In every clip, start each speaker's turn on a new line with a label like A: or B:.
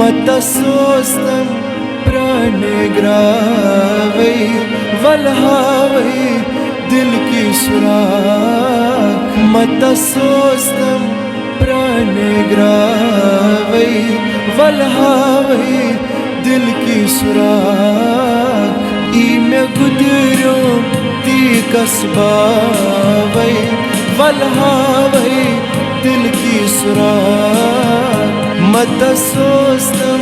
A: मत सोस्तम प्राणे ग्रावै वल्हावै दिल की सुराख। मत सोस्तम प्राणे ग्रावै वल्हावै दिल की सुराख। ई में गुदरो ती कसबावै वल्हावै दिल की सुराख। मत सोस्तम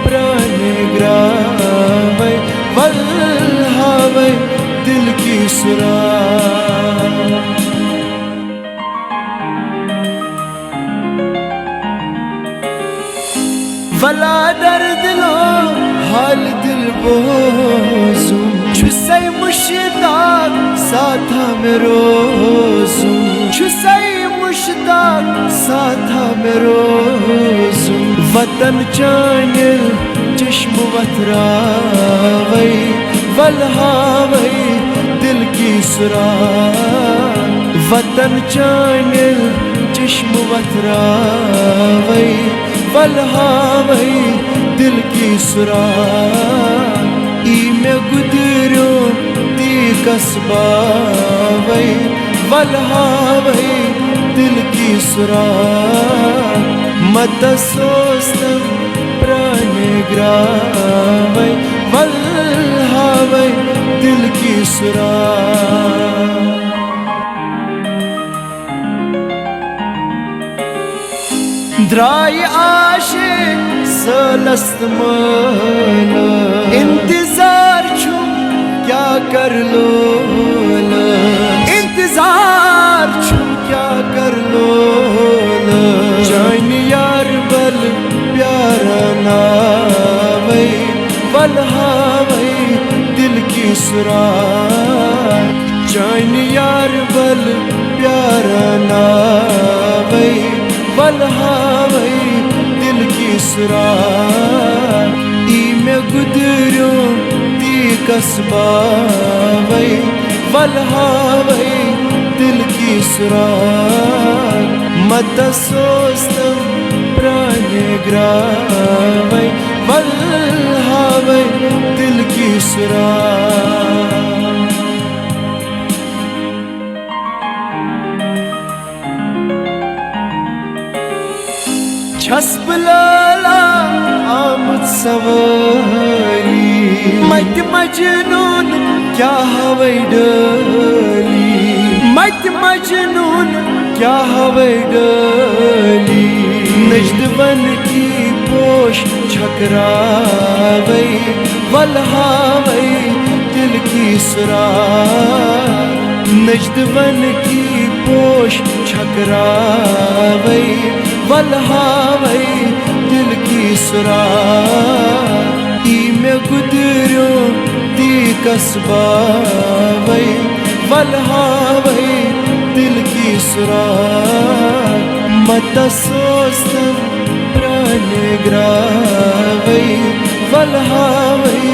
A: प्राणे ग्रावै वल्हावै दिल की सुराख। वला दर्द लो हाल दिल बोजूं छुसै मुश्ताक साथा में रोजूं। छुसै मुश्ताक साथा में रोजूं। वतन चानिल चश्म वतरावै वल्हावै दिल की सुराख। वतन चानिल चश्म वतरावै वल्हावै दिल की सुराख। ई में गुदरो ती कसबावै वल्हावै दिल की सुराख। मत सोस्तम प्राणे ग्रावै वल्हावै दिल की सुराख। द्राय आशिक सलस्त मान इंतजार छुम क्या कर लो। इंतजार छुम क्या कर लो। जान यार बल प्यारा नावै वल्हावै दिल की सुराख। जान यार बल प्यारा नावै वल्हावै दिल की सुराख। ई में गुदरो ती कसबावै वल्हावै दिल की सुराख। मत सोस्तम प्राणे ग्रावै वल्हावै दिल की सुराख। छस्प लाला आमद सवारी मत मजनून क्या हवै डली। मत मजनून क्या हवै डली। नजदवन की पोश छकरावै वल्हावै दिल की सुराख। नजदवन की पोश छकरावै वल्हावै दिल की सुराख। ई में गुदरो ती कसबावै वल्हावै दिल की सुराख। मत सोस्तम प्राणे ग्रावै वल्हावै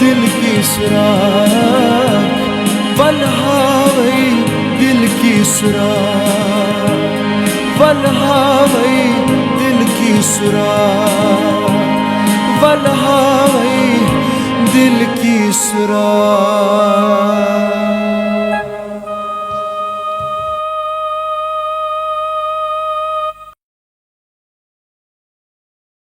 A: दिल की सुराख। वल्हावै दिल की सुराख। वल्हावै दिल की सुराख। वल्हावै दिल की सुराख।